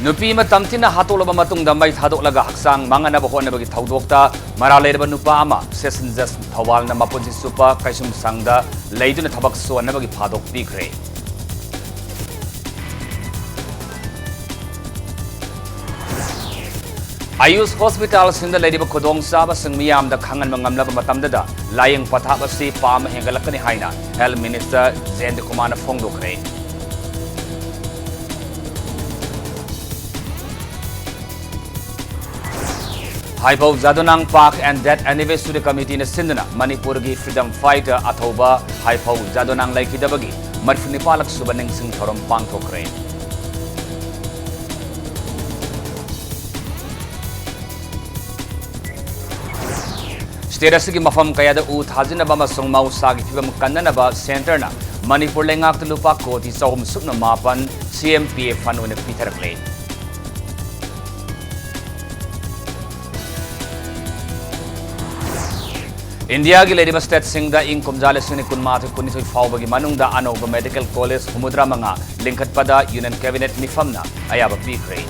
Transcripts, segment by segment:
Nupi matamtina hatolaba matungda mai thadolaga haksang manganaba honabagi thaudokta maraleba nupa ama session just thawalna mapunsi supa kaisum sangda leiduna thabak suanabagi phadok pikre Ayus Hospital sinda leidiba khodong saba sing miyam da khangan mangamlaba matamda laying pathaba si pam hengalakani haina Health Minister Jayant Kumar Phongdokre Hypo Zadonang Park and Death Anniversary Committee na sindana Manipur gi freedom fighter athoba Hypo Zadonang laikidabagi marfinipalak subaning sing thorom pangthokre State mafam kaya da ut hajinaba masong mausagi fibam kananaba center na Manipur lengak lupa koti sa humsuk na mapan CMPF fan unik Peter Clay. India gi lediba state singda ing kumjale sini kunmatu kunitoi fawbagi manungda anoba medical college humudra manga lingkat pada union cabinet mifamna ayaba pikre.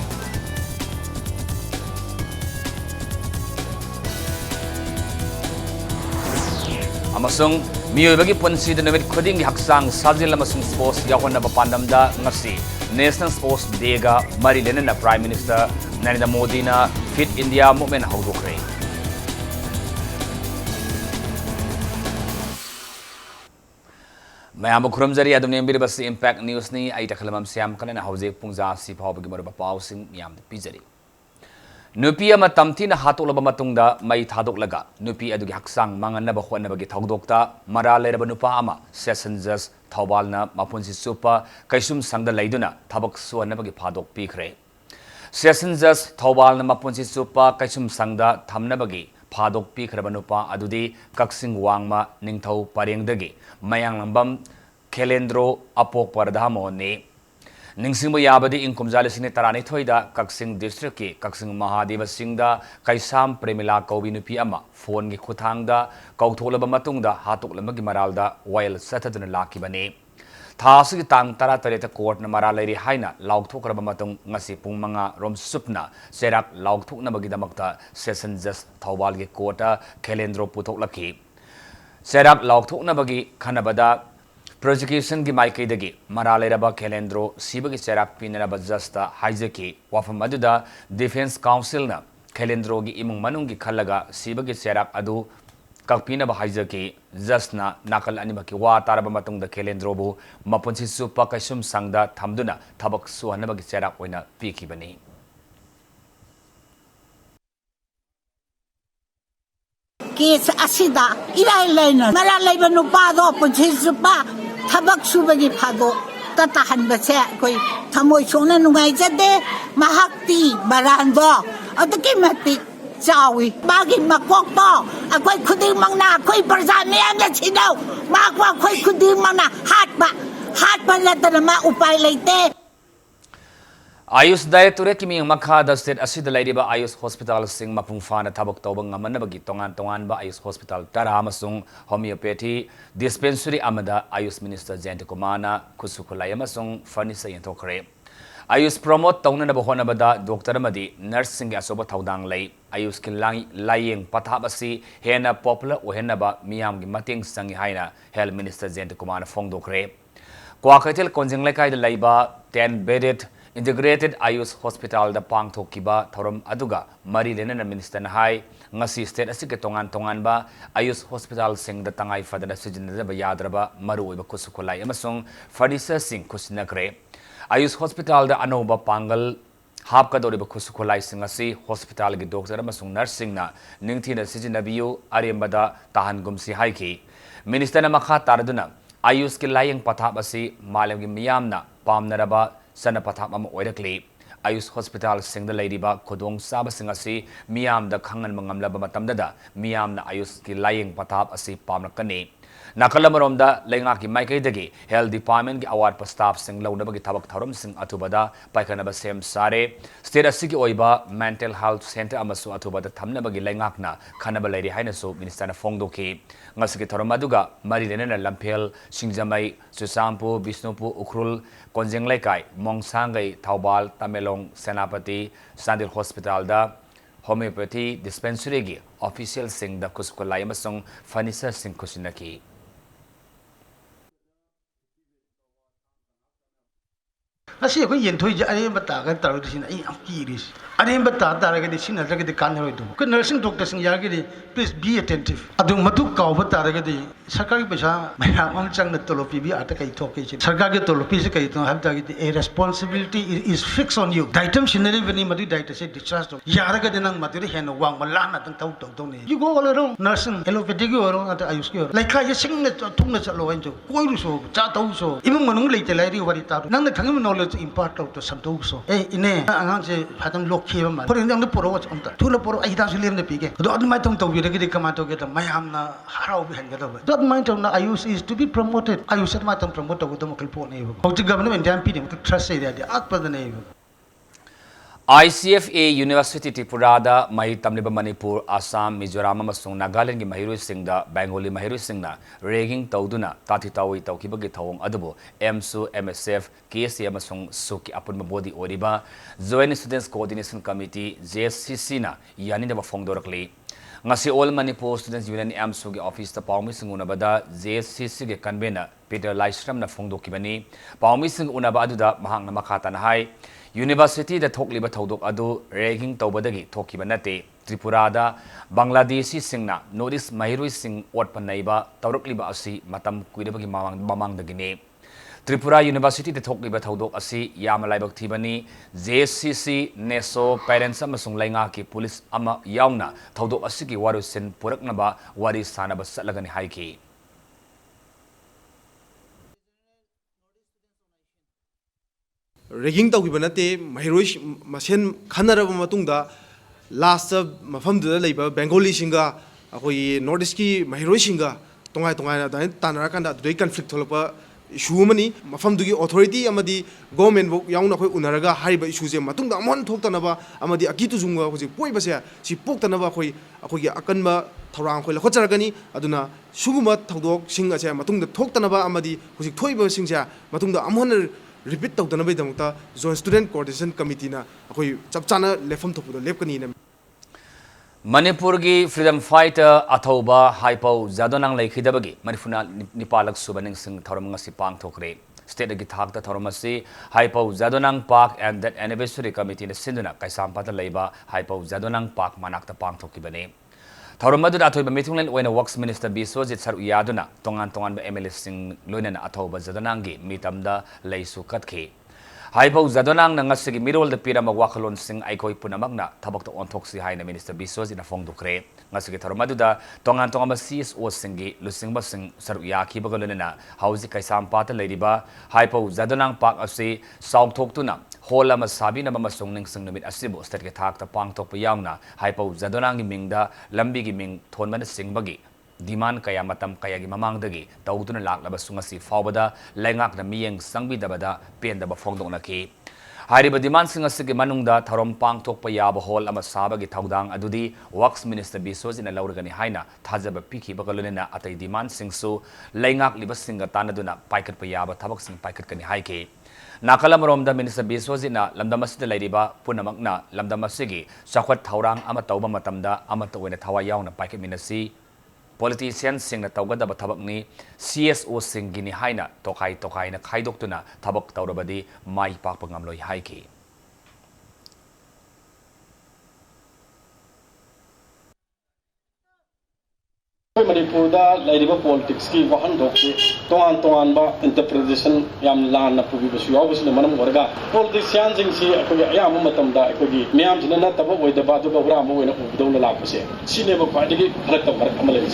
Amasung miyobagi punsi da namit khuding gi haksang sajil amasung sports yahonna pandamda ngasi National Sports Day ga marilena na Prime Minister Narendra Modi na Fit India movement hawdokre. Mayam khurumjari adum nembir bas impact news ni ai takhalamam siam kana hauze pungja si phawbagi marba pawsing yam pijari Nupi ama tamthina hatolaba matungda mai thadok nupi adugi haksang manganaba honabagi thaudokta maraleba nupa ama session judge thawbalna mapunsi supa kaisum sangda leiduna thabak suanabagi phadok pikre session judge thawbalna mapunsi supa kaisum sangda thamnabagi phadok pikraba nupa adudi kaksing wangma ningthau parengdagi mayang lambam Kelendro apok pardhamo ne Ningsingbo yabadi inkumjali sini tarani thoida kaksing district ki kaksing mahadeva singda kaisam premila kaubi nupi ama phone gi khuthangda kautholaba matungda hatuklama gi maralda wild sataduna lakibani thasi gi tang tara tareta court na maralari haina laukthokraba matung ngasi pung manga rom supna serak laukthukna bagi damakta session judge thawbal gi court Kelendro puthoklaki serak laukthukna bagi khanabada Prosecution gi maikay dagi maralera Kelendro sibagi serak pinaraba justa haijaki wafam aduda Defense Council na Kelendro gi imung manung gi khalaga sibagi serak adu kakpina ba haijaki justna nakal animaki wa taraba matungda Kelendro bu mapunsi supa kaisum sangda thamduna thabak suhanaba gi serak oina pikibani Case asida ilai laina maraleba nupado punsi supa Tabak subagi phado tatahan base koi thamoi sona nungai jade mahakti barando adaki mati chawi bagi makok to akoi khuding mangna koi parja miyam la chino makwa koi khuding mangna hat la tanama upai leite Ayus Directorate kimi makha da state asida laidiba Ayus Hospital sing mapung fana thabak tawbang ngamanabagi tongan ba Ayus Hospital tara amasung homeopathy dispensary amada Ayus Minister Jayant Kumar kusukulai amasung furniture yentokre Ayus promote tawnana bahonabada doctor amadi nurse sing asoba thaudang lay Ayus ki laying pathabasi hena popular ohenaba miyam gi mating sangi haina Health Minister Jayant Kumar phongdokre Kwakatel konjinglai kai da laiba 10 bedded Integrated Ayus Hospital da pangthokiba thorom aduga mari lena minister na hai ngasi state asike tongan ba Ayus Hospital sing da tangai fadana sijinda ba yadraba maru oiba kusukulai amasung furniture sing kusnakre Ayus Hospital da anoba pangal hapka doriba kusukulai sing asi hospital gi doctor amasung nursing na ningthina sijina biu ariambada tahan gumsi haiki minister na makha tarduna Ayus ki laying pathap asi malam gi miyamna pamnaraba sana pathap ama oirakli Ayus Hospital singda leidiba khodong saba singasi miyam da khangan mangamlaba matamda da miyam na Ayus ki laying pathap asi pamlakani Nakalamaromda Lengaki Maikaidagi, Health Department ki award pa staff sing launabagi tabak tharom sing atubada paikanaba sem sare state asigi oiba mental health center amasu atubada thamnabagi lengakna khanaba lairi haina so minister na phongdoki ngasigi tharom aduga mari lenena lampel singjamai susampu bisnupu ukhrul konjeng laikai mongsangai thaubal tamelong senapati sandil hospital da homeopathy dispensary gi official sing da kuskolai amasong furniture sing kusinaki Asi aku yen thoi ja ani bata kan taru di sini ai am kiris ani bata tara ga di sini ra ga di kan hoi du ke nursing doctor sing ya ga di please be attentive adu matu kau bata ra ga di sarkari paisa mayam ang chang na tolopi bi ata kai thok kai sarkar ge tolopi se kai to have ta gi a responsibility is fixed on you daitam sinari bani madu daita se discharge to ya ra ga di nang matu hen wang ma na tang tau tau ne you go all around nursing allopathy gi oro ata ayush gi oro lai kha ye sing na thung na chalo wan jo koi ru so cha tau so imung manung lei te lai ri wari ta nang na thang knowledge impart out to santu so ine angang se phatam lok kheba ma por indang poro wa amta thula poro ai da sulim ne pige do ad mai tong to bi de kama to get mayam na harau bi han ga do do mai tong na ayush is to be promoted ayush ma tong promote to do mokal po ne ho ti government jam pi de trust se de at pa ne ICFA University Tripurada Mahi Tamliba Manipur Assam Mizoram amasung Nagaland gi mahiroi singda Bengali mahiroi singna ragging tawduna tati tawi tawkibagi thawong adubo MSU MSF KC amasung suki apunma body oriba Joint Students Coordination Committee JSCC na yanida ba phongdorakli ngasi All Manipur Students Union MSU gi office ta pawmi singuna bada JSCC ge convener Peter Laishram na phongdokibani pawmi sing unaba aduda mahang na makhata na hai University da thokliba thodok adu ragging tawbadagi thokiba nate Tripura da Bangladeshi singna notice mahiroi sing ot panaiba tawrakliba asi matam kuidabagi mamang dagine Tripura University da thokliba thodok asi yamalaibak thibani JSCC NESO parents amasung lainga ki police ama yauna thodok asi ki warusin puraknaba wari sanaba satlagani haiki Ragging tawkiba nate mahiroi masen khanaraba matungda last mafamda leiba Bengali singa akoi northeast ki mahiroi singa tongai tongai da tanara kanda doi conflict tholpa issue mani mafamdugi authority amadi government bo yauna khoi unaraga hariba issue je matungda amon thoktanaba amadi akitu junga hoji poiba se si poktanaba akoi gi akanba thorang khoi lakhojaragani aduna suguma thodok singa se matungda thoktanaba amadi hoji thoiba singja matungda amon repeat tawdana bai damta Joint Student Coordination Committee na akoi chapchana lefam thopudo lepkani na Manipur gi freedom fighter athoba haipau jadonang laikhidabagi Manipur nipalak subaning sing thoram ngasi pang thokre state gi thakta thoram asi haipau jadonang park and that anniversary committee na sinduna kaisam pata leiba haipau jadonang park manakta pang thokibane Thoramadu athoiba Mithungland oina Works Minister Biswajit Saru Yaduna tongan MLA sing loinana athoba jadonangi mitamda leisu katki haipau jadonang na ngasigi mirol da pirama wakhalon sing aikoi punamagna thabakta onthoksi haina Minister Biswajit na phongdukre ngasigi thoramadu da tongan ma CSO singi lusingba sing Saru Yakhi bagalonena hauji kaisam pata leiriba haipau jadonang park asi saukthoktu Hola masabi na mamasong ning sing numit asibo state ke thak ta pangtok pa yauna haipau jadonang gi mingda lambi gi ming thonman singbagi diman kaya matam kaya gi mamangdagi tawtuna laklaba sungasi fawbada lengak na miyeng sangbi dabada pendaba phongdong naki hariba diman singasi gi manungda tharom pangtok pa yaba hol ama sabagi thawdang adudi Works Minister Biswajit na laurgani haina thajaba pikhi bagalonena atai diman singsu lengak liba singa tanaduna paikat pa yaba thabak sing paikat kani haike Nakalamaromda Minister Biswajit na lamdamasida lairiba punamakna lamdamasigi sakwat thaurang ama tauba matamda ama tawena thawayaw na paikit minasi politicians sing na tawgadaba thabakni CSO singini haina tokai na khaidoktuna thabak tawrabadi mai pakpa ngamloi haiki Manipur da lairiba politics ki wahan dokki tongan ba interpretation yam lan na pubi basu yaw bisne manam gorga politicians jing si akoi ayam matam da akoi miyam jina na tabo woi da ba do ba mo wena ubdo na lak base sine ba kwadi ki phalak ta marak amalai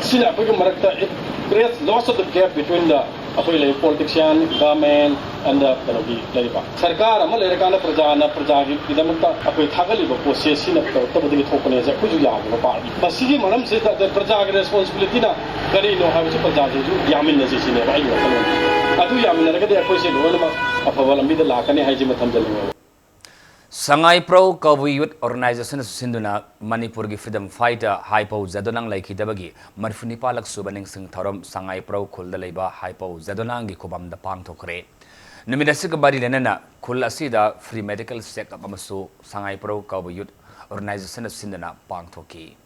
sine akoi marak ta it creates lots of the gap between the अखोई ले politician government and कनोगी लेबा सरकार अमा लेरकाना प्रजा की इदमता अखोई थागलिबो process सिना तबदगी थोकने जे कुजु यागो party मसीगी मनम से प्रजा की रिस्पांसिबिलिटी ना करी नो हाबिसु प्रजा जे यामिन ने सिने बाई वतनो अदु यामिन रगदे अखोई से लोनमा अफवल अमिद लाकने हाइजे मथम जलुवा Sangai Pro Kawi Youth Organization Sinduna Manipur gi freedom fighter Hypo Zadonang Laiki Dabagi Marfuni Palak Subaning Sing Thorom Sangai Pro Kul Leba Hypo Zadonang gi Kubam the Pang Tokre Numidasik Bari Lenana Kul Asida free medical check up Amasu Sangai Pro Kawi Youth Organization Sinduna Pang Toki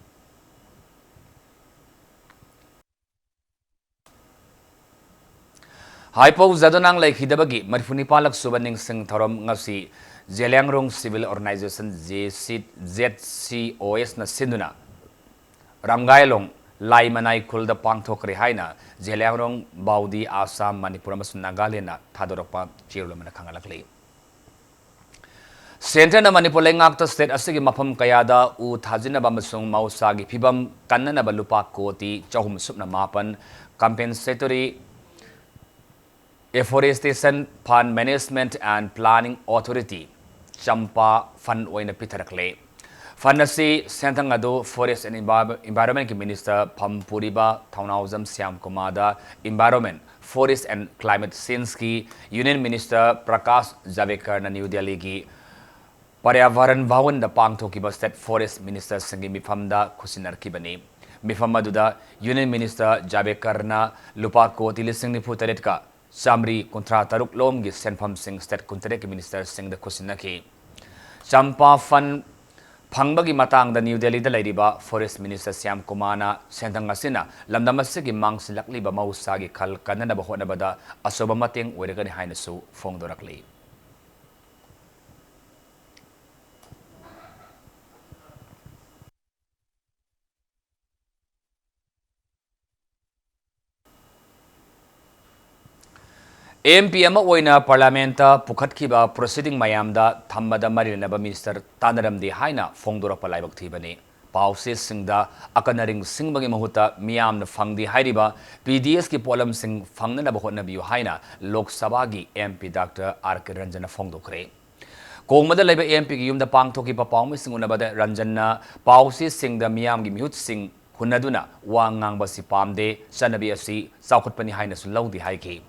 Hypo Zadonang Laiki Dabagi Marfuni Palak Subaning Sing Thorom Ngasi Jelangrong Civil Organization ZCOS na sinduna Rangailong Lai Manai Kulda Pangthokre Haina Jelangrong Baudi Assam Manipur amasung Nagaland na thadorokpa chirulama na khangalakli Center na Manipur lengakta state asigi mafam kayada u thajinaba amasung mausagi phibam kannanaba lupa koti 3.8 compensatory Afforestation Fund Management and Planning Authority Champa Fund Oina Pitarakle. Fanasi Santangado Forest and Environment Minister Pampuriba Taunauzam Siam Kumada Environment, Forest and Climate Sinski Union Minister Prakash Javadekar na New Delhi gi Paryavaran Bhawan da Pangthokiba State Forest Minister Sangi Mifamda Kusinar Kibani. Mifamaduda Union Minister Javadekar na Lupa Koti Lising Niputaretka Samri kontra taruk lom gi senfam sing state contract minister sing the kusinaki Champa Fund Pangbagi matang da New Delhi da laiba forest minister Siam Kumana sentangasina lamdamasigi mangsilakli ba mausagi kal kanana ba hona bada asoba mating werega ni hainasu fongdorakli MP ama oina parliamenta pukhatkiba proceeding mayamda thammada marinaba minister tanaramdi haina fongdorapa laibak thibani pause singda akanaring singbagi mahuta miyamna fangdi hairiba PDS ki polam sing fangnana bahotna biu haina Lok Sabha gi MP Dr. R.K. Ranjana fongdokre Kongmada laiba MP gi yumda pangthoki pa pawmi singunabada Ranjana pause singda miyam gi mihut sing hunaduna wangang basi pamde sanabi asi saukhatpani haina sulaudi haiki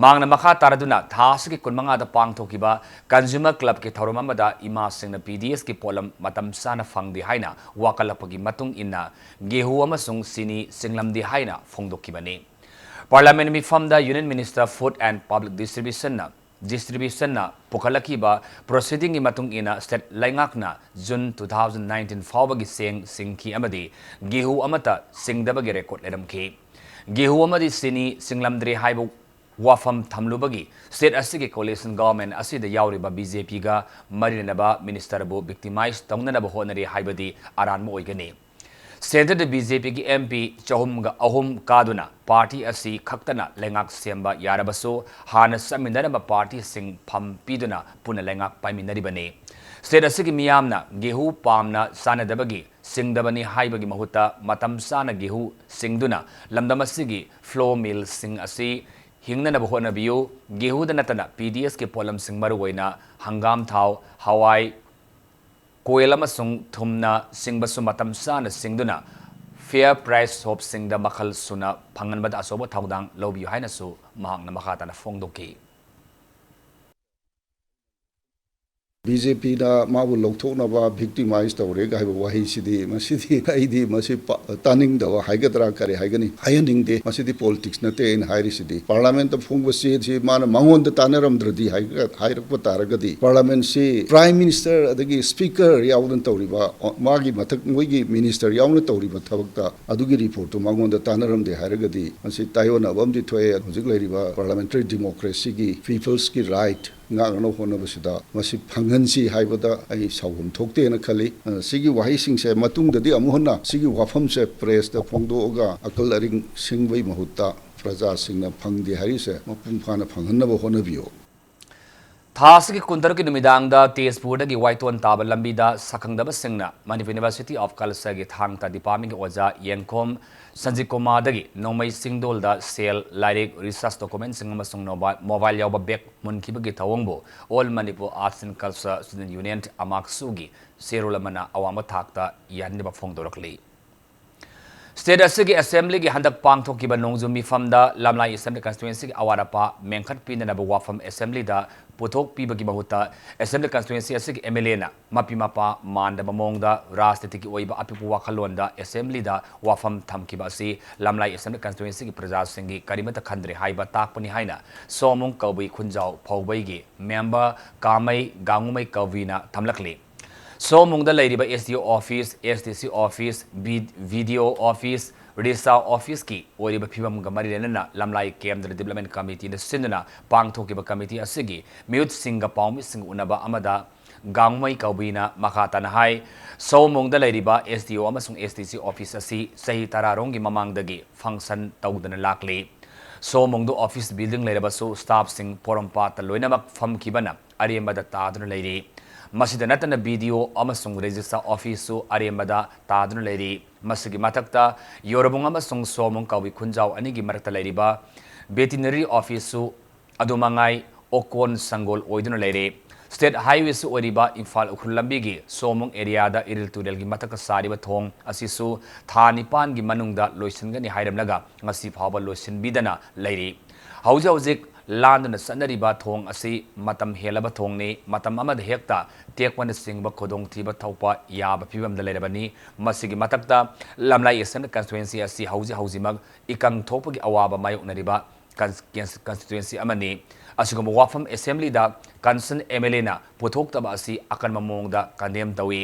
Mangna makha taraduna thasiki kunmanga da pangthokiba consumer club ke thoromamada ima singna PDS ki polam matam sana fangdi haina wakalapagi matung inna gehu amasung sini singlamdi haina fongdokibani Parliament mi famda Union Minister Food and Public Distribution na pukalakiba proceeding i matung ina state laingakna June 2019 fawbagi singki amadi gehu amata singdabagi record ledamki gehu amadi sini singlamdri haibu Wafam Tamlubagi, State Asiki Coalition Government Asida Yauriba BJP ga Marinaba Minister Bo victimized Tonganaba Honari Haibadi Aran Moigani. Centre BJP ki MP Chahumga Ahum Kaduna, Party Asi Kaktana Lengak Semba Yarabaso, Hana Samindanaba Party Sing Pampiduna Puna Lengak Paiminaribani. State Asiki Miyamna, Gehu Pamna Sanadabagi, Singdabani Haibagi Mahuta, Matam Sana Gehu Singduna, Lamdamasigi, Flow Mill Sing Asi. Hingna na bahona biyo gehu da natana PDS ke polam sing maruwaina hangam thau hawai koelama sung thumna singbasu matam sana singduna fair price hop singda makhal suna phangan bada asoba thaudang lobiyo haina su mahang na makhata na fongdoki BJP da mabu lokthoknaba victimize tawre ga haiba wahi sidi masidi aidi masi taning da haigadra kare haigani hayaning de masidi politics na te in hairi sidi parliament of fungba si man mangon da tanaram dradi hairakpa taragadi parliament si prime minister adagi speaker yawdan tawriba magi mathak moigi minister yawna tawriba thabakta adugi report to mangon da tanaram de hairagadi masi tayona bamdi thoye hojik lairiba parliamentary democracy gi people's ki right ngano honabasida masi phangansi haibada ai sawum thokte na khali sigi wahi sing se matung dadi amuhna sigi wafam se press da phongdo ga akal aring singbai mahutta praja singna phangdi hari se mapum phana phanghanna bo honabiyo थासकी कुंतर की नुमिदांगदा तेजपुर की वाइटोन ताब लंबीदा सखंगदब सिंगना Manipur university of culture की Thangta department की ओजा येंखोम संजीव कुमार नोमई सिंगदोलदा सेल लाइरिक रिसर्च डॉक्यूमेंट सिंग मोबाइल याव बैग मुनखिबगी थवंगबो all Manipur arts and culture student union अमाक्सुगी सेरुलमना अवांग थाकता यानब फोंदोरकली स्टेट असगी असेंबली की हंदक पांगथोकिबा नोंजुमी फमदा लमलाई असेंबली कंस्टिट्युएंसी की अवारपा मेंखत पीननब वाफम असेंबली दा पुथोक पीबगी बहुता असेंबली कंस्टिट्युएंसी असगी एमएलए ना मपी मपा मानदब मोंगदा राजनीति की ओइबा अपिपु वाखलोंदा असेंबली दा वाफम थमकिबा असि लमलाई असेंबली कंस्टिट्युएंसी की प्रजा सिंगी करिमत खंद्रे हाइबा ताकपनि हाइना सोमुंग कौबई खुंजाव फौबईगी मेंबर कामई गांगुमई कविना थमलकली सोमुंगदा लेरिबा एसडीओ ऑफिस एसडीसी ऑफिस वीडियो ऑफिस रिसा ऑफिस की ओरिबा फिबम गमरी लेना लमलाई केंद्र डेवलपमेंट कमिटी ने सिंदना पांगथोकिबा कमिटी असगी म्यूट सिंग पाउमी सिंग उनबा अमदा गांगमई कौबीना मखाताना हाई सोमुंगदा लेरिबा एसडीओ अमसुंग एसडीसी ऑफिस असि सही तरारोंगी ममांगदगी फंक्शन तौदना लाकली सोमुंगदो ऑफिस बिल्डिंग लेरबसु स्टाफ सिंग पोरमपात लोइनमक फमकिबना अरेमदा तादुना लेरी मसीद नतन वीडियो अमसुंग रजिस्टर ऑफिसु अरेमदा तादुना लेरी मसीगी मथक्ता योरबुंग अमसुंग सोमुंग कवि खुंजाव अनिगी मरक्ता लेरिबा वेटिनरी ऑफिसु अदुमंगाई ओकोन संगोल ओइदुना लेरे स्टेट हाईवे सु ओरिबा इम्फाल उखुल लंबीगी सोमुंग एरियादा इरिल तुरेलगी मथक सारिबा थोंग असिसु था निपान गी मनुंगदा लोइसनगनी हाइरमलगा ngasi phawba loisinbidana leiri hauzik landna sanariba thong asi matam helaba thongni matam amad hekta tekwan singba khodong thiba thaupa yaba phibam da leirabani masigi matakta lamlai esan constituency asi haujimag ikang thopagi awaba mayoknariba constituency amani asigum wafam assembly da concern MLA na puthokta asi akan mamong da condemn tawi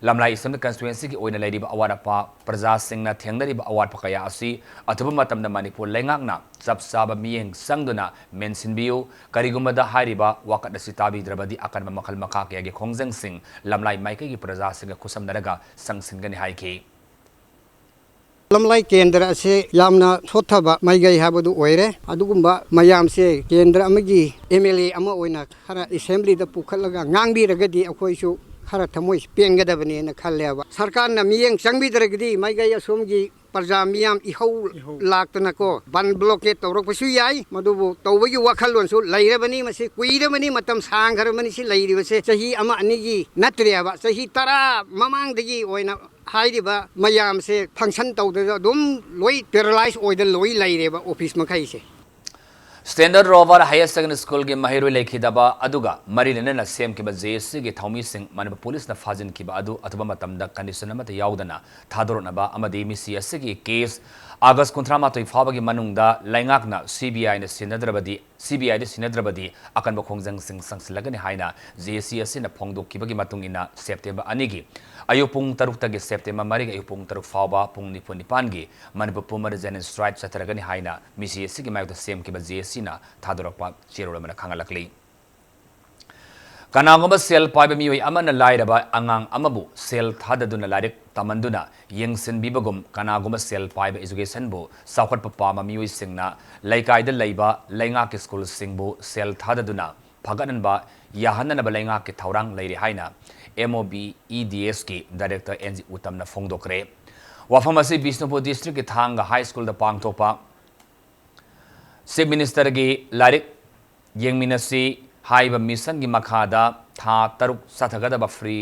lamlai isam constituency ki oina leiriba awarapa praja singna thengdariba awar phakaya asi athuba matamda manipur lengakna chapsaba miyeng sangduna mensinbiu karigumada hariba wakat asi tabi drabadi akan makhal makha ke age khongjang sing lamlai maike ki praja singa khusam naraga sangsingani haiki lamlai kendra se yamna thothaba maigai habadu oire adugumba mayam se kendra amagi MLA ama oina khara assembly da pukhalaga ngangbi ragadi akhoisu खरा थमोई पेंगदबने न खल्लेबा सरकार न मियेंग संगबिदरगदी माइगाय असोमगी प्रजा मियाम इहौ लाक्तनको बन blockade तौरकपसु याई मदुबु तौबगी वखलोनसु लैरबनी मसे कुइरबनी मतम सांगरबनी सि लैरिबसे सही अमा अनिगी नत्रेबा सही तरा ममांगदगी ओइना हाइरिबा मयाम से फंक्शन तौददा दुम लोई पैरालाइज ओइद लोई लैरेबा ऑफिस मखैसे standard rover higher secondary school के महिरु लेखिदबा अदुगा मरीनना सेम के जेएससी के थौमी सिंह मनपुर पुलिस न फाजिन किबा अदु अथवा मतमदा कंडीशन अमत यावदना थादोरनबा अमदी मिसी असगी केस अगस्त 19 फाबगी मनुंगदा लैंगाकना CBI न सिनद्रबदी अकनब खोंजंग सिंह संगसलगनि हाइना जेएससी असिन फोंगदोकिबगी मतुंगिना सेप्टेम्बर 2 गी अयुपुंग 3 तगी सेप्टेम्बर 3 अयुपुंग 3 फाबा पुंग 9 गी मनपुर पुमर जेनन स्ट्राइक सतरगनि हाइना मिसी असगी मायद सेम के जेएससी ना थादोरपा चेरोलमना खांगलकली कनागुम सेल पाइब मियोय अमन लाइरबा अंगांग अमबु सेल थाददुना लाइरिक तमंदुना यंगसिनबिबगुम कनागुम सेल पाइब एजुकेशन बु साखट पामा मियोय सिंगना लैकाइद लैबा लैंगा के स्कूल सिंगबु सेल थाददुना फगननबा याहननबा लैंगा के थौरांग लैरि हाइना MOB EDS की डायरेक्टर NG उत्तमना फोंगदोकरे वाफम असि बिष्णुपुर डिस्ट्रिक्ट के थांग हाई स्कूल द पांगथोपा चीफ मिनिस्टर की लाइरिक यंगमिनसी हाइब मिशन की मखादा था तरुक सथगदब फ्री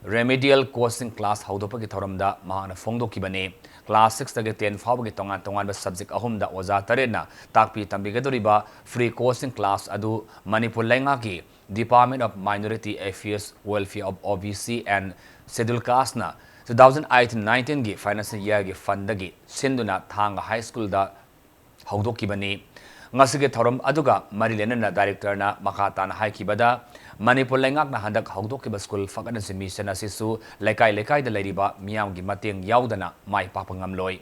रेमेडियल कोचिंग क्लास हौदोप की थौरमदा महान फोंदोकिबने क्लास 6 तक 10 फाव की तोंगान तोंगान सब्जेक्ट अहुमदा ओजा तरेना ताकपी तंबिगदोरिबा फ्री कोचिंग क्लास अदु मणिपुर लैंगा की department of minority affairs welfare of OBC and schedule caste ना 2018-19 की फाइनेंशियल ईयर की फंड की सिंधुना थांग हाई स्कूल दा हौदोकिबने ngasi thorom aduga marilena director na makatan haikibada manipur lengakna handak haudokiba school fakana mission asisu lekai da leriba miyam gi mateng yaudana mai papangam loi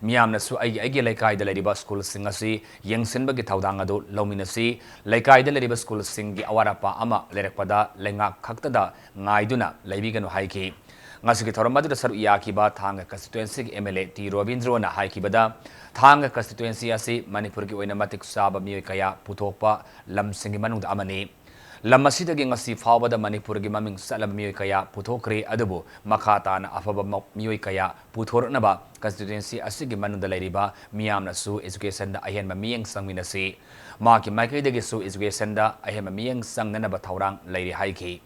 miyam na su ai lekai da leriba school singasi yengsinba gi thaudang adu lominasi lekai da leriba school singi awarapa ama lerekpada lengak khakta da ngaiduna leibiganu haiki ngasi thorom adu saru yakiba thanga constituency ki MLA T Robindro na haikibada Thang constituency asi manipur ki oina matik saba mioi kaya puthokpa lam singi manung da amani lam asidagi ngasi fawbada Manipur gi maming salam miyoi kaya puthokre adubu makha tana afaba miyoi kaya puthornaba constituency asigi manunda lairiba miyamna su education da ahen miyeng sangminasi maki maikai dagi su education da ahen miyeng sangnanaba thaurang lairi haiki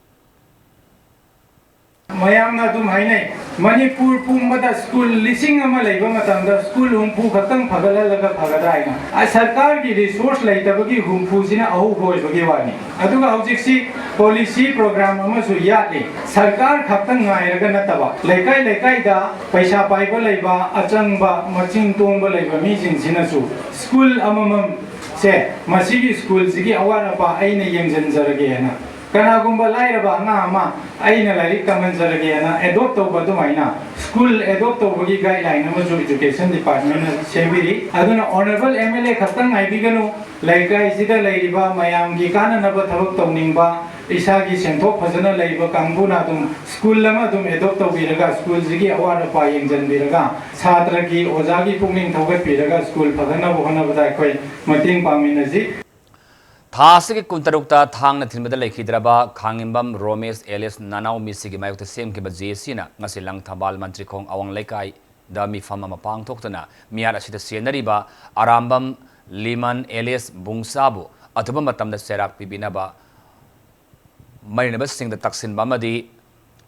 mayamna dum hainai Manipur pumbada school lising ama leiba matangda school humpu khatang phagalalaga phagadaina a sarkar gi resource leitabagi humpu sina ahu hoi bagi wani aduga hojiksi policy program ama su yate sarkar khatang ngairaga nataba leikai leikai da paisa paiba leiba achangba maching tongba leiba mi jing sina su school amamam se masigi school sigi awara pa aina yengjan jarage na kanagumba lairaba nga ama aina lari kaman jarage na adopt to badumaina school adopt to bagi guideline ama jo education department sembiri aduna honorable MLA khatang aibiganu laikai sida lairiba mayam gi kana naba thabak tawningba isagi senthok phajana laiba kangbuna dum school lama dum adopt to biraga school jigi awara pa yengjan biraga chhatra gi oja gi pungning thogat biraga school phagana bohana badai koi mating paminaji Thasigi kuntarukta thangna thilmada laikhidraba khangimbam Romesh Elias Nanau misigi mayukta semkiba JC-na ngasi lang thabal mantri khong awang laikai da mi fama mapang thoktana miyar asida senariba arambam Liman Elias Bungsabu atuba matamda serak pibinaba marinaba singda taksin bamadi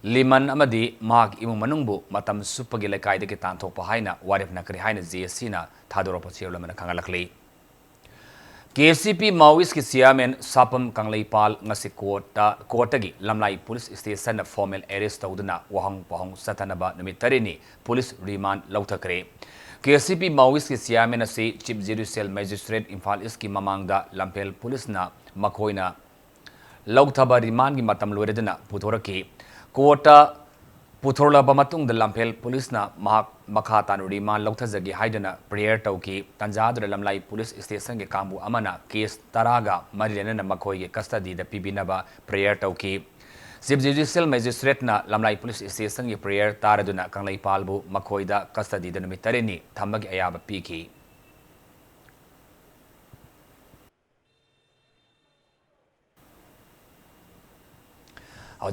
Liman amadi mag imung manungbu matam supagi laikai de kitan thokpa haina warif nakri haina JC-na thadoropa chirlamana khangalakli KCP Maoist ki chairman Sapam Kangleipal ngasi kota gi lamlai police station na formal arrest tawduna wahang pahong satanaba numit tarini police remand lauthakre KCP Maoist ki chairman asi chief judicial magistrate Imphal East ki mamangda lampel police na makoina lauthaba remand gi matam loredana puthoraki kota puthorlaba matung da lampel police na mahak makhatan remand lauthajagi haidana prayer tauki tanjadra lamlai police station ge kambu amana case taraga marilena makhoi ge custody da pibinaba prayer tauki chief judicial magistrate na lamlai police station ge prayer taraduna kanglai palbu makhoi da custody da numitarini thamagi ayaba piki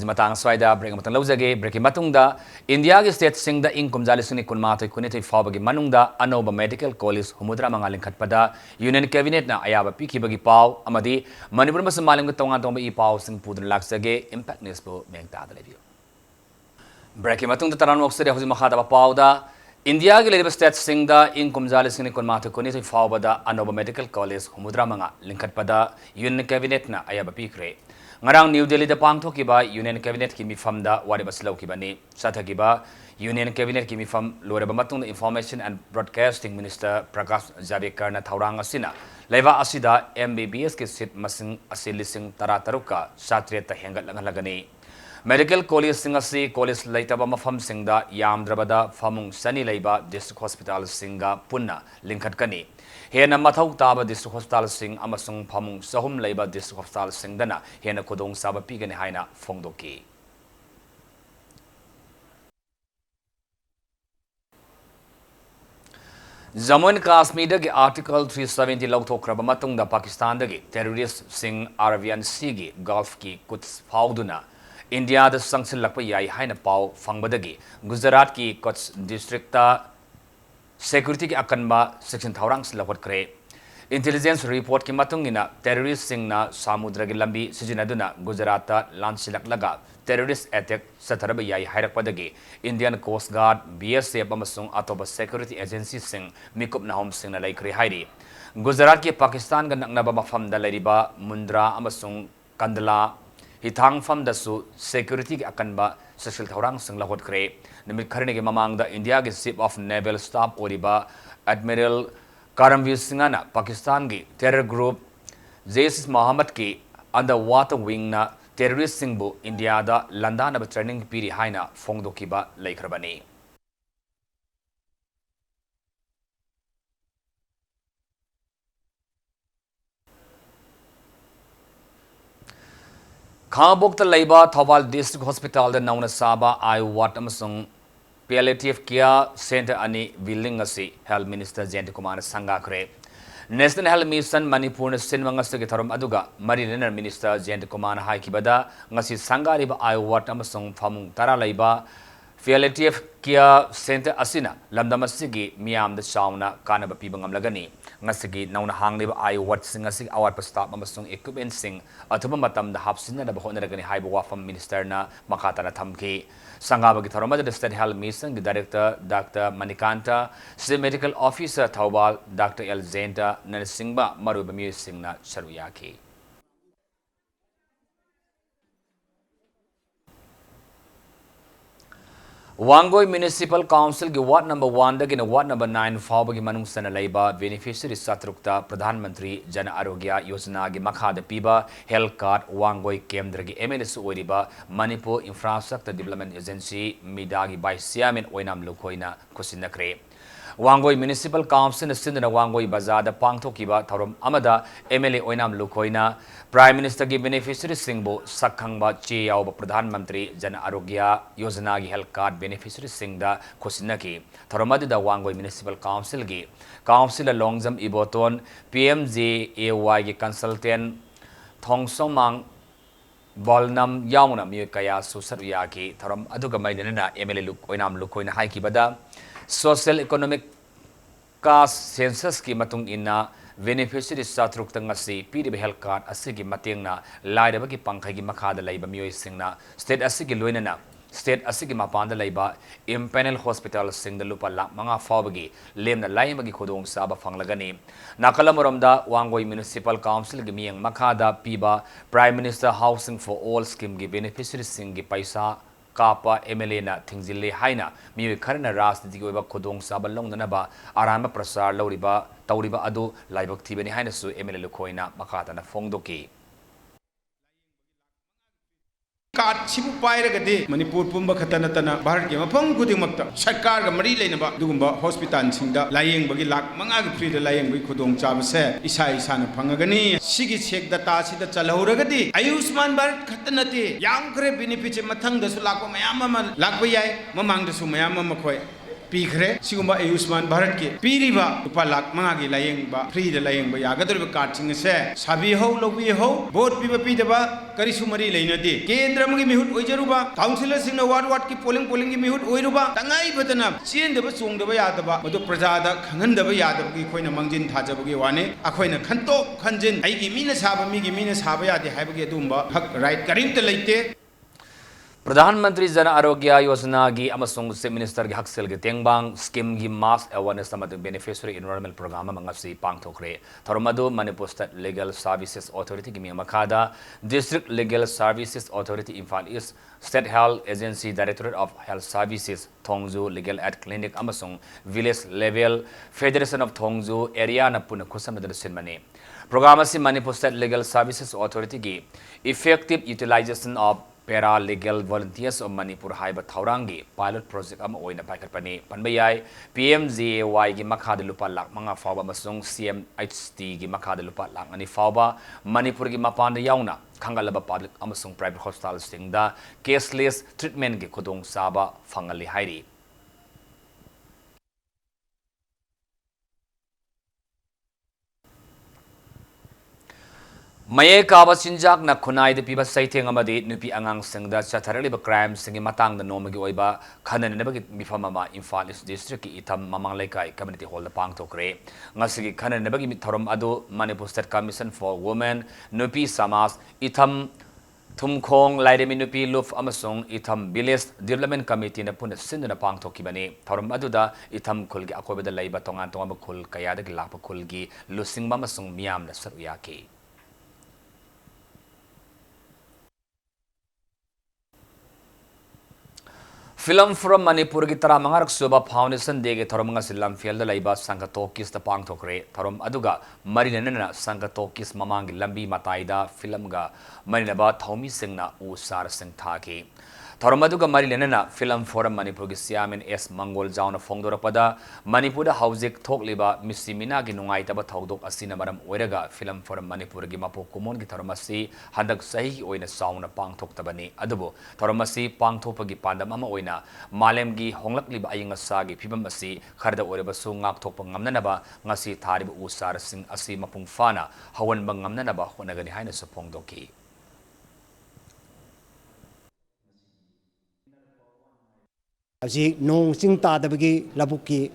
matang swaida break matang laujage break matungda India gi state singda income jalisuni kunmathoi kunithoi fawbagi manungda anoba medical college humudra mangaling khatpada union cabinet na ayaba pikibagi paw amadi Manipur mas maling tonga tongba I paw sing pudun laksage impact news bo mengta da review break matungda taran moksere hoji makhada pawda India gi leba state singda income jalisuni kunmathoi kunithoi fawbada anoba medical college humudra manga lingkhatpada union cabinet na ayaba pikre ngarang New Delhi da pangthokiba Union Cabinet ki mifam da waribas laukibani sathakiba Union Cabinet ki mifam loreba matungda Information and Broadcasting Minister Prakash Javadekar na thaurang asina leiba asida MBBS ki seat masing asilising tarataruka satreta hengat langalagani Medical College singasi college laitaba mafam singda yamdrabada famung sani leiba district hospital singa punna lingkhatkani hena mathau taba district hospital sing amasung phamung sahum leiba district hospital singdana hena kodong saba pigani haina phongdoki Jammu and Kashmir dagi article 370 lauthokraba matungda Pakistan dagi terrorist sing Arabian Sea gi Gulf ki kuts fauduna India da sangsilakpa yai haina paw fangbadagi Gujarat ki Kutch district ta security ki akanba section thaurang silawat kre intelligence report ki matungina terrorist singna samudra gi lambi sijinaduna Gujarat ta lansilak laga terrorist attack sataraba yai hairakpadagi Indian Coast Guard BSF amasung atoba security agency sing mikup nahom singna laikre hairi Gujarat ki Pakistan ga naknaba mafam da lariba Mundra amasung Kandla hitang fam da su security ki akanba social thaurang sing lahot kre nimit kharne ge mamang da India ge chief of naval staff oriba Admiral Karamveer Singhana Pakistan ge terror group Jaish Mohammed ki underwater wing na terrorist singbu India da landana ba training piri haina phongdokiba laikhrabani Khabokta leiba Thawal District Hospital da nauna saba I wat amasung palliative care center ani building asi Health Minister Jayant Kumar Sangakre National Health Mission Manipur na sinmangasagi tharom aduga Marine Minister Jayant Kumar haikibada ngasi sangariba iWard amasong famung tara laiba Palliative Care Center asina lamdamasigi miyam da shauna kanaba pibang amlagani ngasigi nauna hangliba iWard singasig awat pastap amasong equipment sing atuma matam da hapsina da bahonaragani haiba wafam minister na makata na thamki Sangabagi tharomada the State Health Mission Director Dr. Manikanta State Medical Officer Thawbal Dr. L. Zenta Narsingba Marubami Singna Saruyaki Wangoi Municipal Council ki Ward number 1 da gina Ward number 9 fawbagi manung sana laiba beneficiary satrukta Pradhan Mantri Jana Arogya Yojana gi makhada piba health card Wangoi Kendra gi MLS oiriba Manipur Infrastructure Development Agency midagi by Siamen oinam lukoina kusinakre Wangoi Municipal Council na sindana Wangoi Bazar da pangthokiba tharom amada MLA oinam lukoina Prime Minister ki beneficiary singbo sakhangba che yawba Pradhan Mantri Jana Arogya Yojana gi health card beneficiary singda khosinaki tharomadi da Wangoi Municipal Council gi Council Longjam Iboton PMJAY gi consultant Thongsomang Bolnam Yauna mi kaya susarya ki tharom aduga maidena MLA luk oinam lukoina haikibada Social Economic Caste Census ki matung ina beneficiary satruk tangasi PDB health card asigi matengna laidaba ki pangkhai gi makhada laiba mioi singna state asigi loinana state asigi mapanda laiba impanel hospital singda lupa lak manga fawbagi lemna laimagi khodong saba fanglagani nakalamoromda Wangoi Municipal Council gi miyang makhada piba Prime Minister Housing for All scheme gi beneficiary singi paisa Kapa MLA na Thingzille Haina miwi Karana Ras Digoba Kodong Sabalong Nanaba Arama Prasar Loriba Tauriba Adu Laibak Tibani Haina Su MLA Lukoina Makata na Fongdoki Card Sibu Pairagade, Manipur Pumba Katanatana, Barki, Mapong Kudimakta, Sakar, Marie Lenaba, Dumba, Hospital Sinda, Lying Bagi Lak, Manga Free the Lying Bikudong Chabase, Isai Sana Pangagani, Sigi Shek the Tasi the Chalahuragadi, Ayusman Bar Katanati, Young Grey Benefit Matang the Sulako Mayama, Lakway, Mamang the Sumayama Makoi. Pikre, Sigumba Ayusman Baratki, Piriba, Upalak, Magi Laying Ba, Free the Laying by Agadur Karting se, Sabi ho, Lobi ho, both Piba Pidaba, Karisumari Lainadi, Kendramgi Mihut Ujaruba, councillors in the what keep polling Mihut Uruba, Tangai Batanam, seeing the Basung the Bayadaba, Madu Prajada, Kangan the Bayadabi, Koina Mangin Tajabugiwane, Akoina Kanto, Kanjin, Aiki Minas Haba, Migi Minas Habaya, the Habagi Dumba, right, Karim the Late. Pradhan Mantri Jana Arogya Yojana gi amasong State Minister gi haksel gi tengbang scheme gi mass awareness samat beneficiary enrollment program mangasi pangthokre tharomadu Manipur State Legal Services Authority gi makada District Legal Services Authority Imphal East State Health Agency Directorate of Health Services Thongju Legal Aid Clinic amasong Village Level Federation of Thongju area na puna khusamada sinmani program asi Manipur State Legal Services Authority gi effective utilization of Paralegal Volunteers of Manipur Haiba Thaurangi pilot project am oina paikatpani panbayai PMJAY gi makhada lupa lak manga fawba masung CMHT gi makhada lupa lak ani fawba Manipur gi mapanda yauna khangalaba public amasung private hospitals singda cashless treatment gi khudong saba fangali hairi Maye Kaba Sinjak na Kunai the Piba Saiting Amadi, Nupi Angang Sing the Chataraliba crime singing Matang the Nomagi Oiba, Kanan never get Mifamama in Falis District, Itam Mamang Lekai, Community Hall the Pangto Kre, Nasigi Kanan never give Torom Adu, Manipur State Commission for Women, Nupi Samas, Itam Tumkong, Laidemi Nupi Luf Amasong, Itam Bilis, Development Committee in the Puna Sindana Pangto Kibani, Torom Aduda, Itam Kulgi Akoba the Laiba Tongan Tongaba Kul Kayada Lapa Kulgi, Lusing Mamasong Miam the Saruyaki. Film from Manipur ki tara mangarak suba foundation dege thorom nga silam field laiba sangkatokis ta pangthokre thorom aduga marinana sangkatokis mamangi lambi mataida film ga marina ba thomi singna u sar sing thaki Thoramaduga Marilena Film Forum Manipur Siamin S. Mongol Jauna Fongdorapada, Manipur Housik Tokliba, Missimina Ginungaitaba Togdok Asina Madam Oiraga, Film Forum Manipur Gimapo Kumon Gitarmasi, Handak Sahi Oina Sauna Pang Toktabani, Adubo, Thoramasi Pang Topagi Pandamama Oina, Malemgi Honglak Liba Ayinga Sagi, Pibamasi, Harda Orebasu Ngak Topangamnanaba, Ngasi Tarib Usar Sing Asi Mapung Fana, Hawan Bangamnanaba, Honagani Highness of Pongdoki. Aji nong sing ta dabagi labuki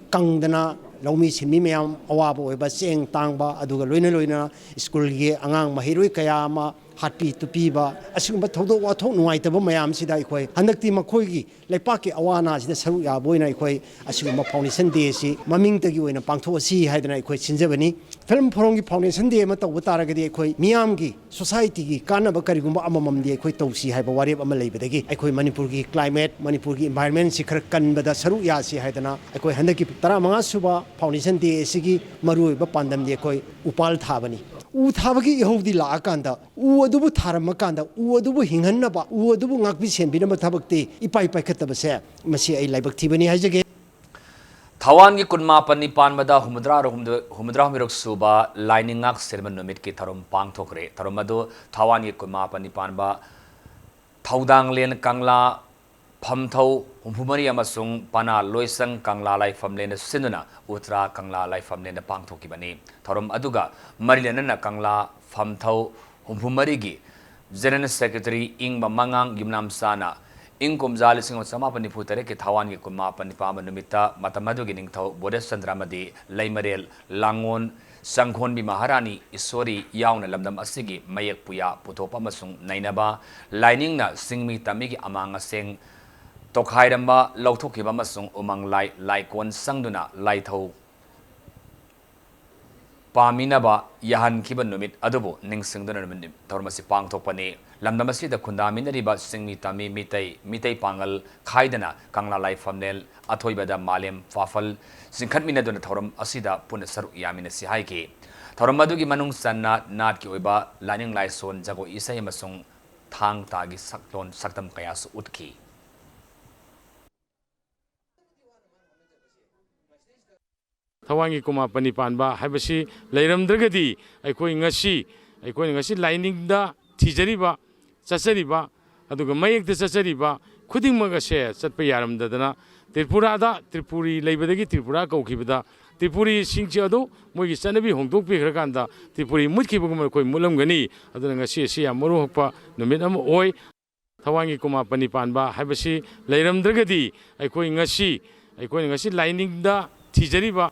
kangdana laumi sinmi mayam awabo ba seng tangba aduga loina school gi angang mahirui kaya ama hatpi tupi ba asingba thodo wa thok nuai taba mayam sida ikoi handakti makhoi gi leipaki awana sida saru ya boina ikoi asingba foundation day si maming tagi oina pangtho si haidana ikoi sinjabani film forum gi foundation day ma taw taragadi ikoi miyam gi society gi kana ba karigumba amamam di ikoi tawsi haiba wareb ama leibadagi ikoi manipur gi climate manipur gi environment si khar kanbada saru ya si haidana ikoi handaki 15 suba foundation day sigi marui ba pandam di ikoi upal thabani u thabagi ihodi la akanda u adubu tharamakanda u adubu hinghanna ba u adubu ngakbi senbina ma thabakti ipai khataba se masi ai laibak thibani hajage Thawan ki kunma pani panmada humudra mirok suba lining ak serman numit ki tharum pang thokre tharumadu Thawan ki kunma pani panba thaudang len kangla phamthau humphumari amasung pana loisang kangla lai famlen sinuna utra kangla lai famlen pang thoki bani tharum aduga marilena kangla phamthau humphumari gi general secretary ing mamangang gimnam sana Ingkum Zali Singh Sama Paniputare ki Thawan ki Kuma Panipama Numita Matamadu Gining Thau Bodes Sandramadi Laimarel Langon Sanghon Bi Maharani Isori Yauna Lamdam Asigi Mayak Puya Putopa Masung Nainaba Lining na Singmi Tamigi Amanga Sing Tokhairamba Lautoki Bamasung Umang Lai Laikon Sangduna Laithau Paminaba Yahan Kiban Numit Adubo Ning Singdana Tormasi Pang Topani Lamdamasi the Kundamina Riba Singmi Tami Mitei Pangal Kaidana Kangla Lai Famnel Atoibada Malem Fafal Sinkatmina Dona Torum Asida Punasaru Yamina Sihaiki Toramadugi Manung Sanna Nat Kioba Lining Lai Son Jago Isay Masung Tang Tagi Saklon Saktam Kayas Utki Thawangi kuma panipan ba haibasi leiram dragadi aikoi ngasi lining da thijari ba chachari ba aduga mayek da chachari ba khuding maga se chatpa yaram dadana Tripura da Tripuri leibadagi Tripura kaukibada Tripuri singchi adu mogi chanabi hongdok pe khrakanda Tripuri mutkibagum koi mulamgani aduna ngasi si amuru hokpa numit am oi Thawangi kuma panipan ba haibasi leiram dragadi aikoi ngasi lining da thijari ba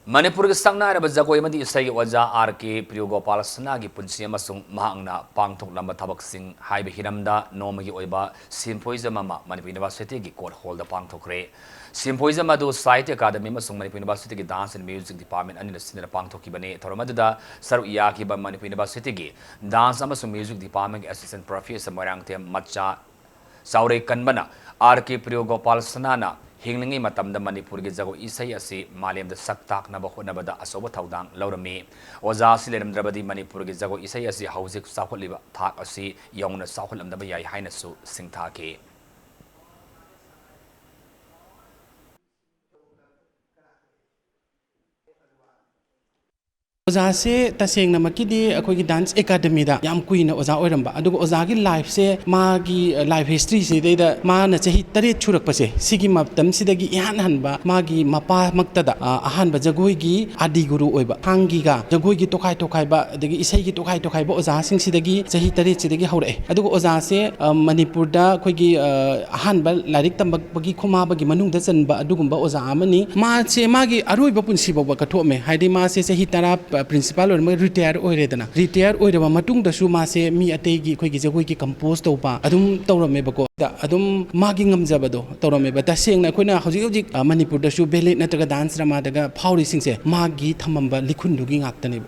Manipur Sangna Bazagoi Madi Say Waja RK Priogopal Sanagi Punsi Masung Mahangna Pangtok Lamba Tabak Sing Haibe Hiramda Nomagi Oiba Symposium Mama Manipur University Court Holder Pangtokre Symposium Madu Site Academy Masung Manipur University Dance and Music Department and the Sinner Pangtoki Bane Toramada Saru Yaki by Manipur University Dance Amasung Music Department Assistant Professor Morangte Macha Saure Kanbana RK Priogopal Sanana Hinglingi matamda Manipur gi jago isai asi malem da saktak na bakho na bada asoba thaudang laurami oza sileram drabadi Manipur gi jago isai asi haujik sakholiba thak asi yongna sakholam da yai haina su singtha ke Oza se taseng na makidi akoi dance academy da yam kuina oza oiramba adugo oza gi life se ma gi life history se da ma na chahi tare churak pase sigi matam sidagi ihan hanba ma gi mapa maktada ahan ba jagoi gi adi guru oiba hangi ga jagoi gi tokai ba adagi isai gi tokai ba oza sing sidagi chahi tare sidagi haure adugo oza se Manipur da koi gi ahan ba larik tambak bagi khoma bagi manung da chanba adugumba oza amani ma che ma gi aroi ba punsi ba ka thome haidi ma se chahi tara principal or retire oiredana retire oiraba matung da su ma se mi atei gi khoi gi jagoi gi compose tawpa adum tawrame bako da adum magi ngamjaba do tawrame ba taseng na khoina hojik Manipur da su ballet nataga dance rama daga phauri singse magi thamamba likhun dugi ngaktane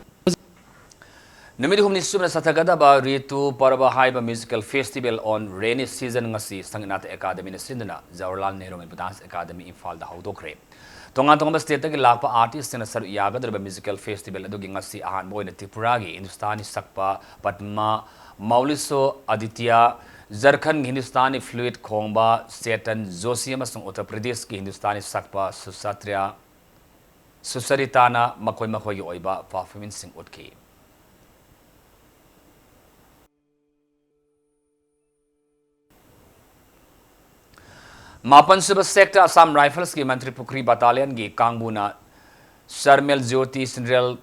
Numid humni sumna satagada ba Ritu Paraba Haiba Musical Festival on rainy season ngasi Sanginata Academy na sindana Jawaharlal Nehru Dance Academy Imphal da haudokre Tonga state tagi lakpa artist na saru yagadra musical festival adugi ngasi ahan boy na Tripura gi Hindustani sakpa Padma Mauliso Aditya Jharkhand Hindustani fluid khongba Setan Joshi amasung Uttar Pradesh ki Hindustani sakpa Susaritana makoi makoi oiba performance sing utki. Mapan Suba Sector Assam Rifles ki Manipuri Battalion ki Kangbuna Sharmel Jyoti Sindrel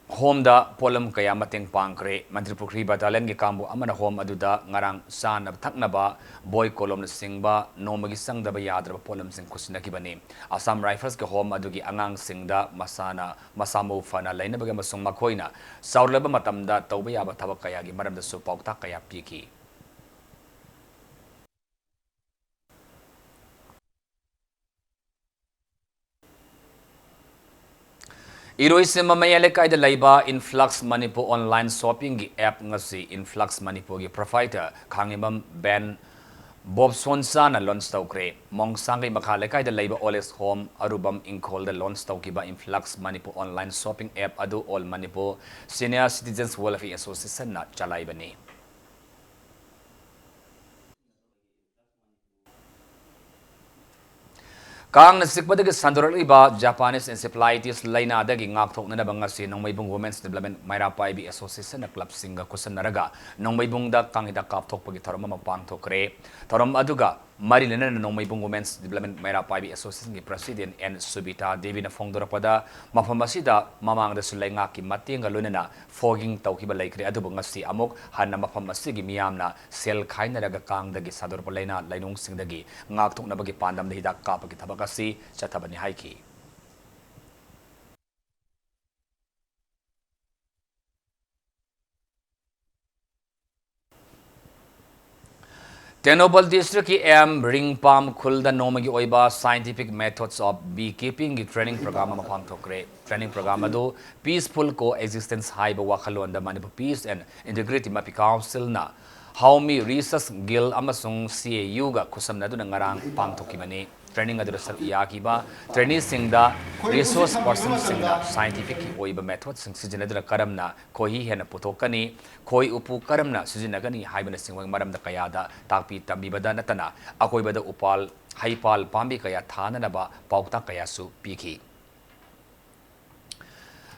Home da polam kaya mateng pangkre Manipuri Battalion ki Kambu amana home aduda ngarang san thaknaba boy kolom na singba nomagi sangda ba yadra polam sing kusina kibani Assam Rifles ki home adugi angang singda masamo fana laina baga masung makoina saurlaba matamda tawba yaba thabak kaya gi maramda su paukta kaya piki. Iroisim mamayalekay da laiba Influx Manipur online shopping gi app ngasi Influx Manipur gi provider khangimam Ben Bob Sonsa na launch tawkre mongsang gi makhalekay da laiba Oles Home arubam ingkol da launch tawkiba Influx Manipur online shopping app adu All Manipur Senior Citizens Welfare Association na chalaibani. Kang nasikpadagi sandoraliba Japanese encephalitis laina dagi ngakthok na bangasi nongmaybung Women's Development Mairapai bi Association na club singa kusan naraga nongmaybung da kangida kapthok pagi tharom mapangthokre tharom aduga marilena nongmaybung Women's Development Mairapai bi Association gi President N Subita Devi na phongdorapada mafamasida mamang da sulainga ki matinga lunana fogging tawkiba laikre adubu ngasi amok hanna mafamasigi miyamna sel khaina raga kang dagi sadorpalaina lainung singdagi ngakthok na bagi pandam da hidak kapagi thabak kasi chatabani haiki. Tenobal District ki M Ringpam Khulda Nomagi Oiba Scientific Methods of Beekeeping ki training program mapang thokre training program ado Peaceful Coexistence Haiba Wakhalonda Manipur Peace and Integrity Mapi Council na Haumi Research Guild amasung CAU ga kusam na do ngarang pangthokibani training adu sar yakiba training singda resource person singda scientific ki oiba method sing sijinadra karamna kohi hena putokani koi upu karamna sijinagani haibana singwang maramda kayada takpi tambibada natana akoibada upal haipal pambi kaya thana naba paukta kaya su piki.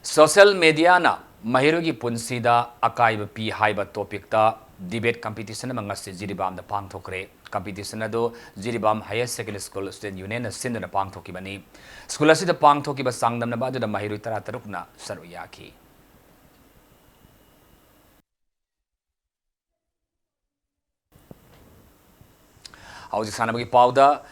Social media na mahirogi punsida akaiba pi haiba topic ta debate competition mangasi jiribam da pangthokre competition ado Jiribam Higher Secondary School Student Union sin na pangthokibani school asida pangthokiba sangdam na badu da mahiru tara tarukna saruyaki. Hauji sanabagi pauda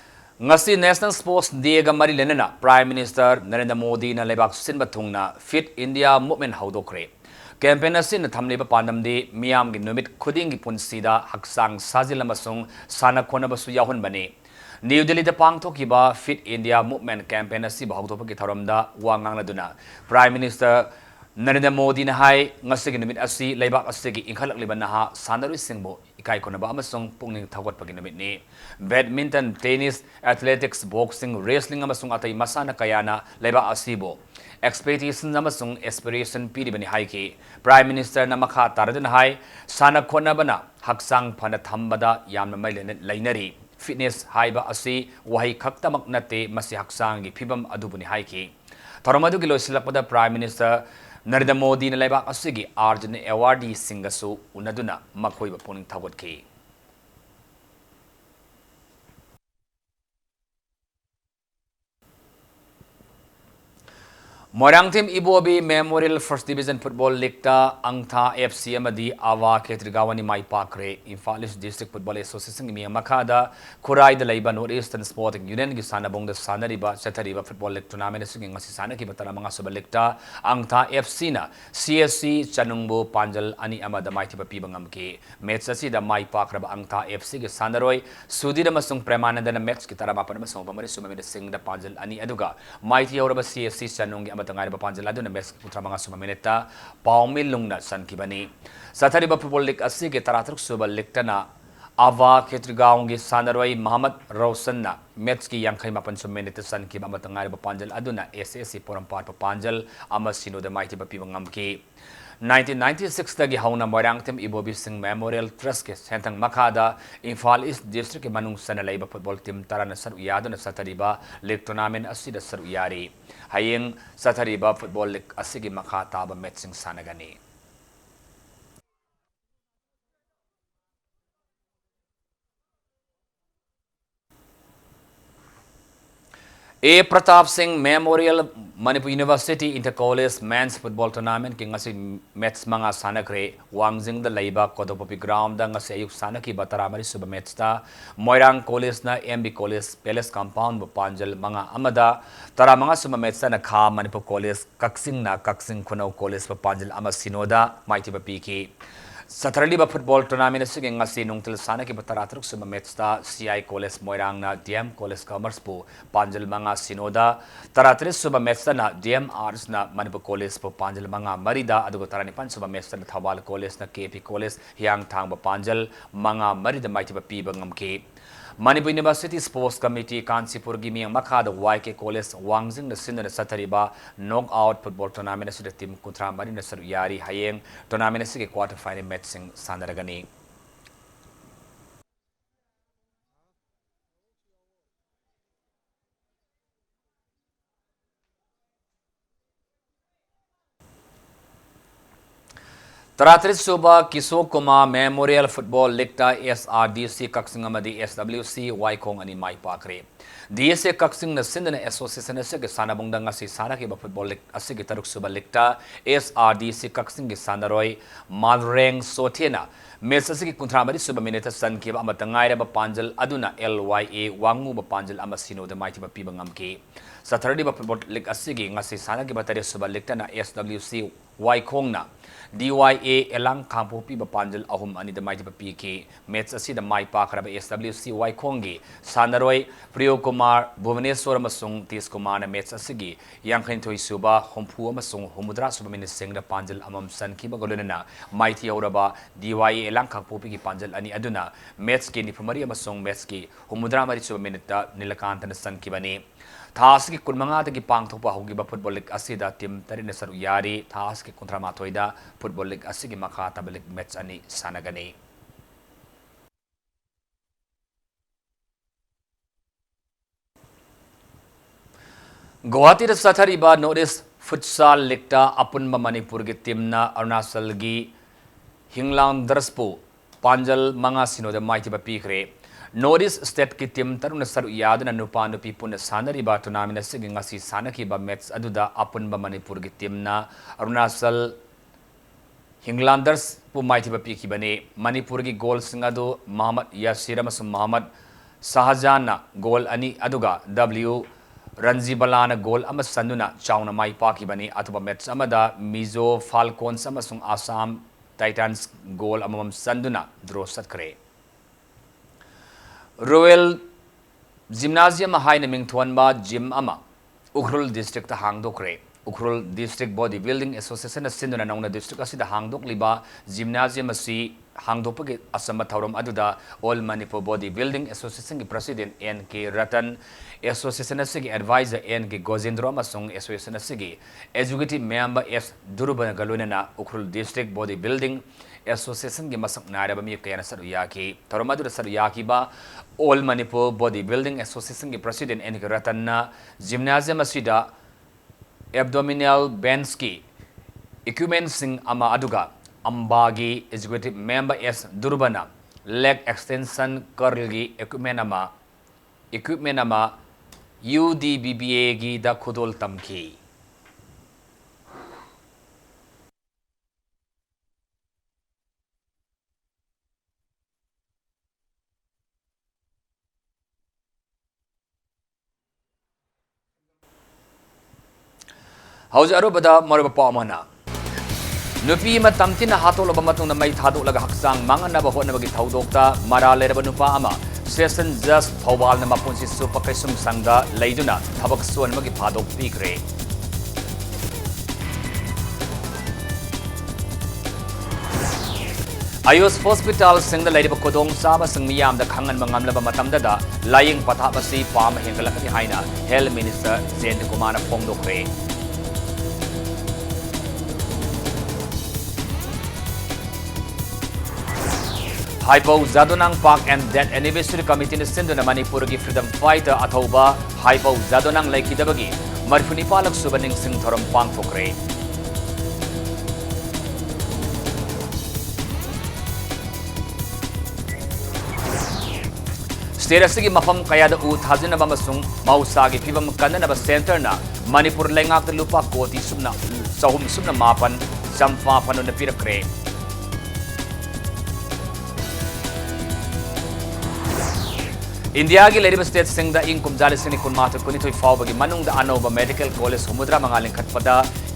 ngasi National Sports Day ga mari lenana Prime Minister Narendra Modi na lebak sinba thungna Fit India Movement haudokre campaign asin thamleba pandamdi miyam gi numit khuding gi punsida haksang sajil amasung sana khona basu yahun bani New Delhi da pangthokiba Fit India Movement campaign asi bahawtopa gi tharamda wangang laduna Prime Minister Narendra Modi na hai ngasi gi numit asi leibak asi gi ingkhalak liban ha sanarui singbo ikai khona ba amasung pungning thawat pagi numit ni badminton tennis athletics boxing wrestling amasung atai masana kayana leibak asibo expectation amasung aspiration piribani haiki Prime Minister na makha taradun hai sana khona bana haksang phana thambada yamna mai lainari fitness haiba asi wahi khaktamak nate masi haksang gi phibam adubuni haiki tharamadu gi loisilakpada Prime Minister Narendra Modi na leibak asigi Arjun awardee singasu unaduna makhoi ba puning thawatki. Morang Team Ibobi Memorial First Division Football League ta Angtha FC amadi Awa Ketrigawani Mai Pakre Imphal East District Football Association mi makada Kurai da Laiba North Eastern Sporting Union gi sanabong da sanariba Satariba Football League Tournament sing ngasi sana ki batara mga subal league ta Angtha FC na CSC Chanungbo Panjal ani amada mai tiba pibangam ki match asi da Mai Pakra ba Angtha FC gi sanaroi Sudi da masung Premananda na match ki tarama pa masung pamari sumami sing da Panjal ani aduga mai ti ba CSC Chanung Tangay ba panjalado na mes putra mga sumamineta paumil lung na san kibani sa thari ba football league asi ke taratruk subal league na Ava Ketrigaong gi sanaroi Muhammad Roshan na match ki yang khay mapan sumamineta san kiba matangay ba panjal aduna SSC porampar pa panjal ama sino da mighty ba pibangam ki 1996 tagi hauna Moirang Tim Ibobi Singh Memorial Trust ke sentang Makada Imphal East District ke manung sana laiba football team tarana saru yaduna satariba league tournament asida saru yari hayeng satariba football league asigi makha taba matching sanagani A Pratap Singh Memorial Manipur University Inter-College Men's Football Tournament ki ngasi match mga sanakre Wangjing da Laiba Kodopopi Ground da ngasi ayuk sanaki bataramari suba match ta Moirang College na MB College Palace Compound Panjal mga amada tara mga suba match na kha Manipur College Kaksing na Kaksing Kunau College Panjal ama Sinoda maiti ba piki Saturday ba football tournament sige ngasi nungtil sana ki bataratruk suma match ta CI College Moirang na DM College Commerce po Panjal mga Sinoda taratris suma match na DM Arts na Manipur College po Panjal mga Marida adugo taranipan suma match na Thawal College na KP College Hiang Thang ba Panjal mga Marida maiti ba pi bangam ke Manipur University Sports Committee Kansipur Gimiyang Makha the YK College Wangjing na sinna na satariba knockout football tournament sa team kontra Mari na saruyari hayeng tournament sa quarter final match sing sandaragani Taratris Suba Kisok Kumar Memorial Football League ta SRDC Kaksing amadi SWC Waikong ani mai pakre DSA Kaksing na sindana association na sige sanabong danga si sana ki ba football league asige taruk suba league ta SRDC Kaksing ki sanaroy Malreng Sothena match asige kuntramari suba minute san ki ba amatangai ba Panjal aduna LYA Wangu ba Panjal ama sino da mai ti ba pibangam ki Saturday ba football league asige ngasi sana ki ba tare suba league ta na SWC Waikong na DYA elang kampupi ba Panjal ahum ani da mai ba PK match asi da mai pa khara ba SWC Waikongi Sanaroy Priyo Kumar Bhubaneswar amasung Tis Kumar na match asigi Yangkhin Thoi Suba Hompu amasung Humudra Suba min sing da Panjal amam san ki ba golona na mai thi auraba DYA elang kampupi ki Panjal ani aduna match ki ni phamari amasung match ki Humudra mari Suba min da Nilakanta na san ki bani Thas ki kunmanga ta ki pangthokpa hogi ba football league asida team tari na saru yari thas ki kontra mathoida football league asigi makha ta league match ani sanagani Guwahati da sathari ba notice futsal league ta apunba Manipur ki team na Arunachal gi Hinglang Darspo Panjal manga sino da maiti ba pikre Notice state ki team taruna saru yadana nupa nupi puna sanari ba tournament sige ngasi sanaki ba match aduda apun ba Manipur ki team na Arunachal Hinglanders pu maiti ba piki bane Manipur ki goal singadu Muhammad Yasir amasung Muhammad Sahajan na goal ani aduga W Ranji Balana goal ama sanduna chauna mai paki bane atuba match amada Mizo Falcons amasung Assam Titans goal amam sanduna draw satkre Royal Gymnasium Haina Mingthwanba Gym Ama Ukhrul District Hangdokre Ukhrul District Bodybuilding Association Sinduna Nongna District Asida Hangdok Liba Gymnasium Asi Hangdokpagi Asama Thauram Aduda All Manipur Bodybuilding Association ki President N.K. Ratan Association Asigi Advisor N.K. Gojendra Amasung Association Asigi Executive Member S. Durubana Galunana Ukhrul District Bodybuilding Association ki masak nairaba mi kaya na saruyaki taramadu da saruyaki ba All Manipur Bodybuilding Association ki President N.K. Ratan na Gymnasium asida abdominal bands ki equipment sing ama aduga ambagi executive member S. Durubana leg extension curl ki equipment ama UDBBA ki da khudol tamki Hauja arubada mariba pamana Nupi matamtina hatolaba matungna mai thadolaga haksang manganaba hotnabagi thaudokta mara leraba nupa ama session just thawal na mapunsi supa kaisum sangda leiduna thabak suan magi phadok pikre Ayos Hospital singda leiriba kodong saba sing miyam da khangan mangamlaba matamda da laying pathabasi pam hengalakani haina Health Minister Zen Kumar Pongdokre Haipau Zadonang Park and Death Anniversary Committee na sinduna Manipur ki freedom fighter athoba Haipau Zadonang laikidabagi marfuni palak subaning sing thoram pangthokre. State asigi mafam kayada u thajinaba masung mausagi fibam kananaba center na Manipur lengak na lupa koti subna sahum subna mapan sampa pano na pirakre. India ki leriba state singda ing kumjali sini kunmatu kunitoi fawbagi manung da anoba medical college humudra mangaling khatpada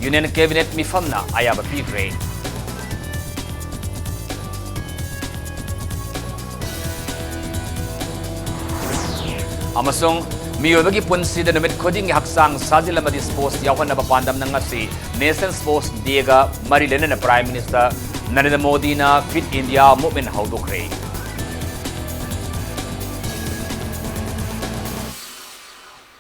union cabinet mifamna ayaba pigre. Amasung miyobagi punsi da numit khuding haksang sajil amadi sports yawan na papandam ng ngasi National Sports Day ga marilena na Prime Minister Narendra Modi na Fit India movement haudokre.